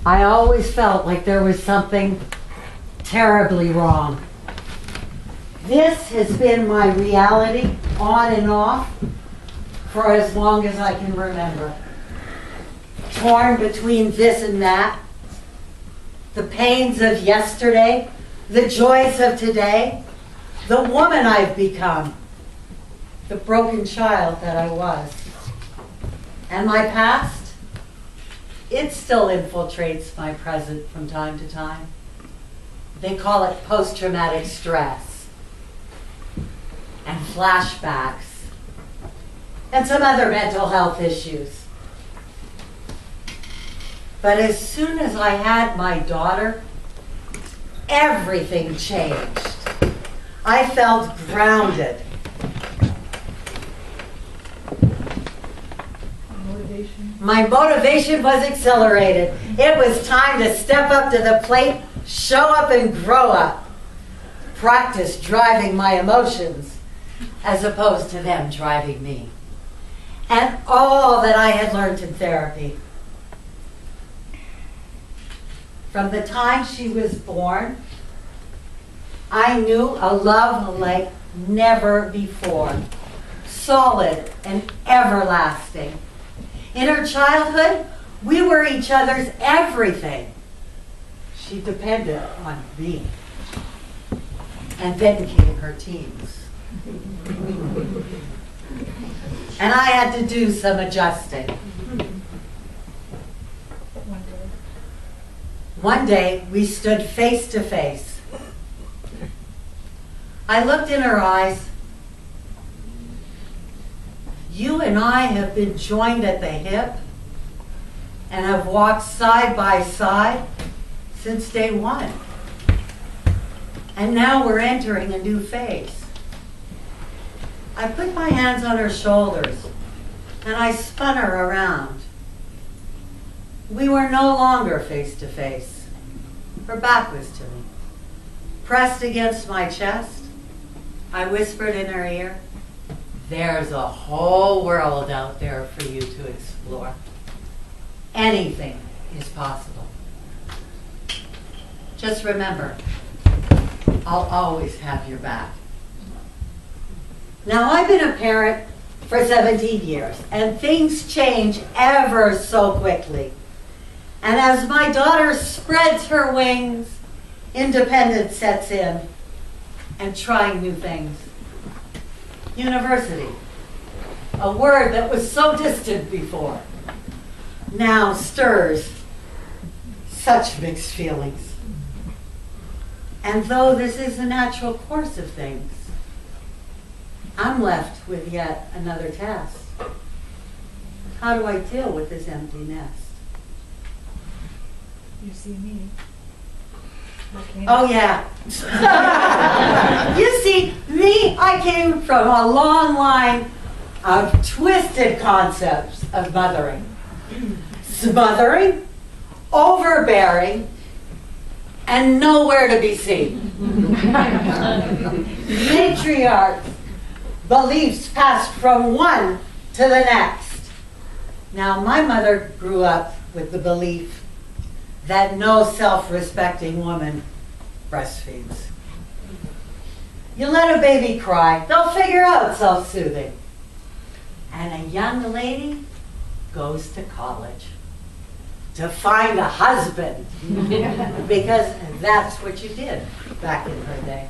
I always felt like there was something terribly wrong. This has been my reality, on and off, for as long as I can remember. Torn between this and that, the pains of yesterday, the joys of today, the woman I've become, the broken child that I was. And my past, it still infiltrates my present from time to time. They call it post-traumatic stress and flashbacks and some other mental health issues. But as soon as I had my daughter, everything changed. I felt grounded. My motivation was accelerated. It was time to step up to the plate, show up and grow up. Practice driving my emotions as opposed to them driving me. And all that I had learned in therapy. From the time she was born, I knew a love like never before, solid and everlasting. In her childhood, we were each other's everything. She depended on me. And then came her teens. And I had to do some adjusting. One day, we stood face to face. I looked in her eyes. You and I have been joined at the hip and have walked side by side since day one. And now we're entering a new phase. I put my hands on her shoulders and I spun her around. We were no longer face to face. Her back was to me. Pressed against my chest, I whispered in her ear, "There's a whole world out there for you to explore. Anything is possible. Just remember, I'll always have your back." Now, I've been a parent for 17 years, and things change ever so quickly. And as my daughter spreads her wings, independence sets in, and trying new things. University, a word that was so distant before, now stirs such mixed feelings. And though this is a natural course of things, I'm left with yet another task. How do I deal with this empty nest? You see me. Okay. Oh, yeah. You see, me, I came from a long line of twisted concepts of mothering. Smothering, overbearing, and nowhere to be seen. Matriarch beliefs passed from one to the next. Now, my mother grew up with the belief that no self-respecting woman breastfeeds. You let a baby cry, they'll figure out self-soothing. And a young lady goes to college to find a husband, because that's what you did back in her day.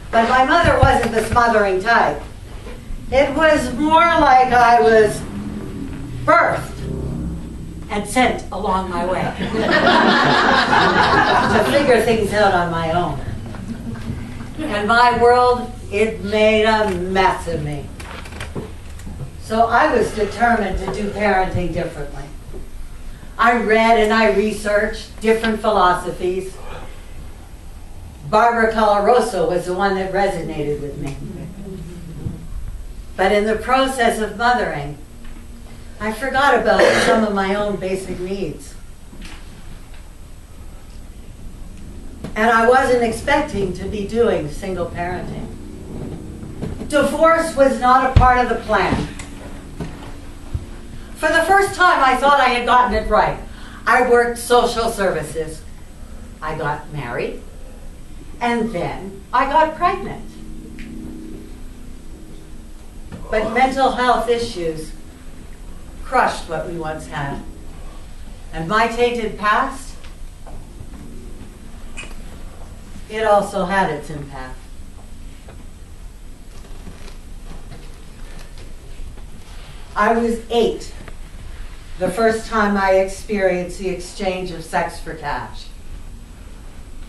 But my mother wasn't the smothering type. It was more like I was birthed and sent along my way to figure things out on my own. And my world, it made a mess of me. So I was determined to do parenting differently. I read and I researched different philosophies. Barbara Coloroso was the one that resonated with me. But in the process of mothering, I forgot about some of my own basic needs. And I wasn't expecting to be doing single parenting. Divorce was not a part of the plan. For the first time, I thought I had gotten it right. I worked social services. I got married. And then I got pregnant. But mental health issues crushed what we once had. And my tainted past, it also had its impact. I was 8 the first time I experienced the exchange of sex for cash.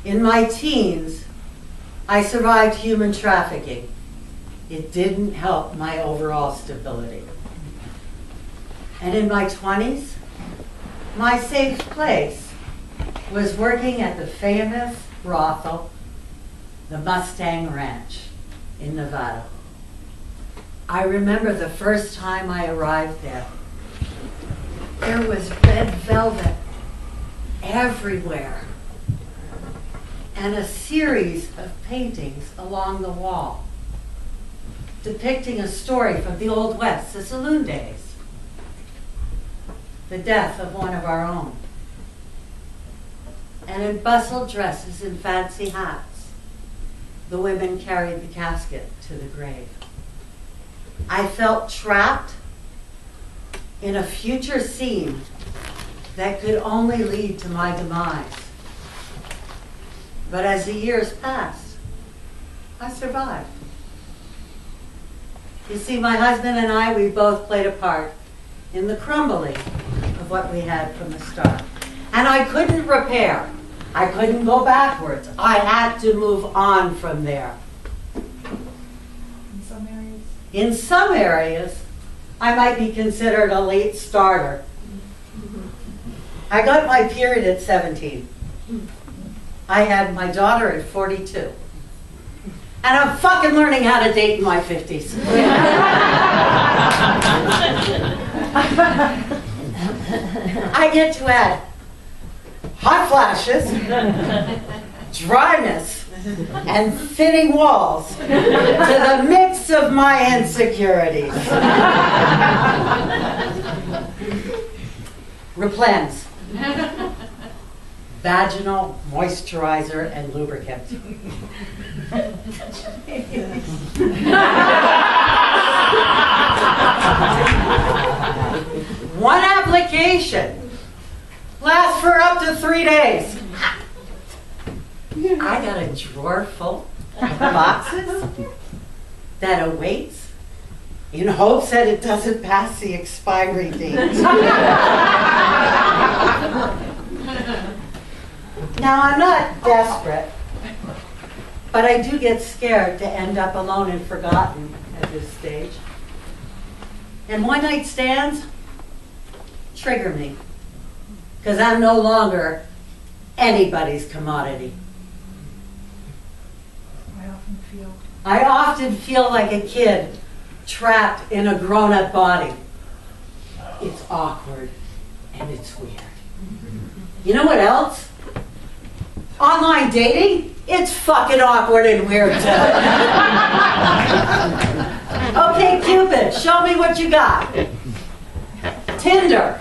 In my teens, I survived human trafficking. It didn't help my overall stability. And in my 20s, my safe place was working at the famous brothel, the Mustang Ranch in Nevada. I remember the first time I arrived there. There was red velvet everywhere and a series of paintings along the wall depicting a story from the Old West, the saloon days, the death of one of our own. And in bustled dresses and fancy hats, the women carried the casket to the grave. I felt trapped in a future scene that could only lead to my demise. But as the years passed, I survived. You see, my husband and I, we both played a part in the crumbling of what we had from the start. And I couldn't repair. I couldn't go backwards. I had to move on from there. In some areas. In some areas, I might be considered a late starter. I got my period at 17. I had my daughter at 42. And I'm fucking learning how to date in my 50s. I get to add hot flashes, dryness, and thinning walls to the mix of my insecurities. Replens. Vaginal moisturizer and lubricant. One application lasts for up to 3 days. I got a drawer full of boxes that awaits in hopes that it doesn't pass the expiry date. Now, I'm not desperate, but I do get scared to end up alone and forgotten at this stage. And one-night stands trigger me, because I'm no longer anybody's commodity. I often feel like a kid trapped in a grown-up body. It's awkward and it's weird. You know what else? Online dating, it's fucking awkward and weird too. Okay, Cupid, show me what you got. Tinder.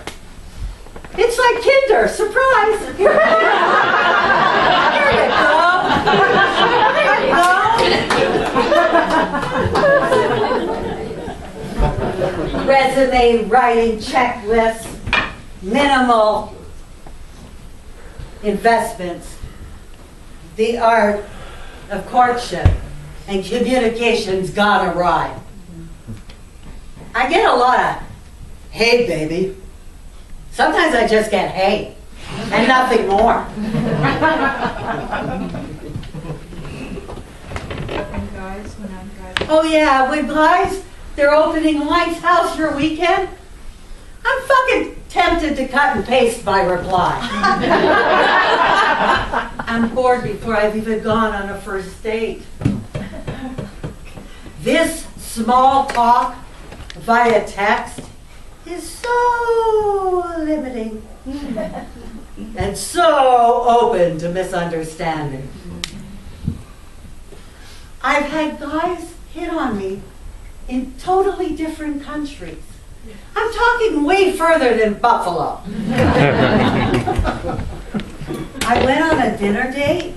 It's like Kinder, surprise. Here you go. Resume writing checklist, minimal investments, the art of courtship and communication's gone awry. I get a lot of, hey baby. Sometimes I just get hey, and nothing more. And guys, when I'm guys. Oh yeah, when guys, they're opening White's house for a weekend, I'm fucking tempted to cut and paste my reply. I'm bored before I've even gone on a first date. This small talk via text is so limiting and so open to misunderstanding. I've had guys hit on me in totally different countries I'm talking way further than Buffalo. I went on a dinner date.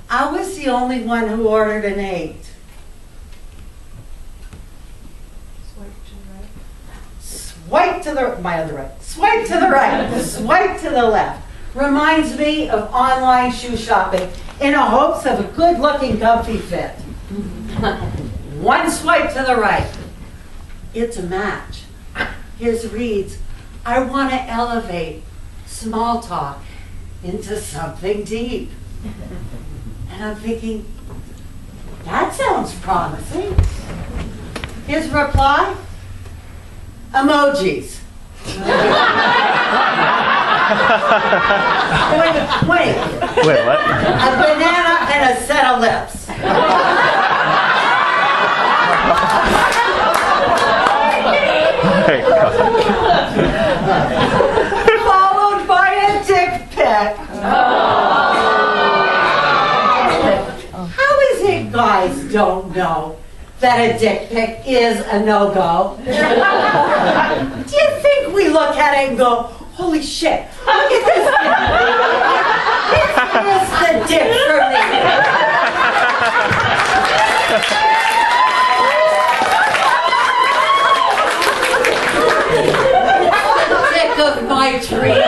I was the only one who ordered an 8. Swipe to the right. Swipe to the, my other right. Swipe to the right. Swipe to the left. Reminds me of online shoe shopping in the hopes of a good-looking, comfy fit. One swipe to the right. It's a match. His reads, I want to elevate small talk into something deep. And I'm thinking, that sounds promising. His reply, emojis. Wait. Wait, what? A banana and a set of lips. Hey, Followed by a dick pic. How is it guys don't know that a dick pic is a no-go? Do you think we look at it and go, holy shit, look at this dick. This is the dick for me. Dick of my tree.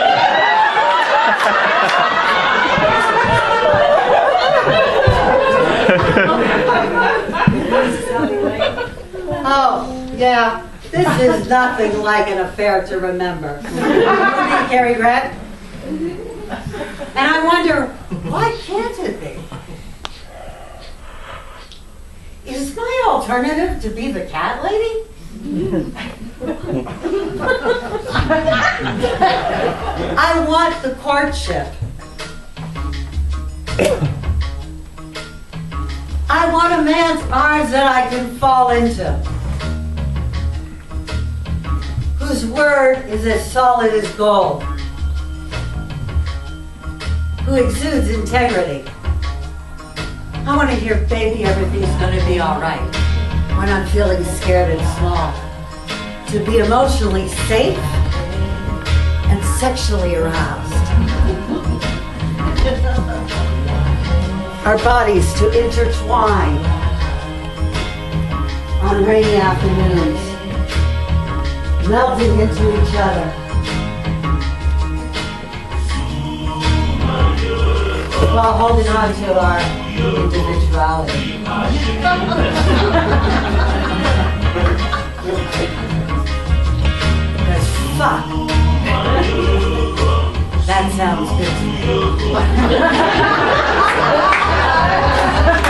Oh, yeah. This is nothing like an affair to remember. Cary Grant? And I wonder, why can't it be? Is my alternative to be the cat lady? I want the courtship. I want a man's arms that I can fall into, whose word is as solid as gold, who exudes integrity. I want to hear, baby, everything's going to be all right when I'm feeling scared and small. To be emotionally safe and sexually aroused. Our bodies to intertwine on rainy afternoons, melting into each other. While holding on to our individuality. Because fuck, that sounds good to me.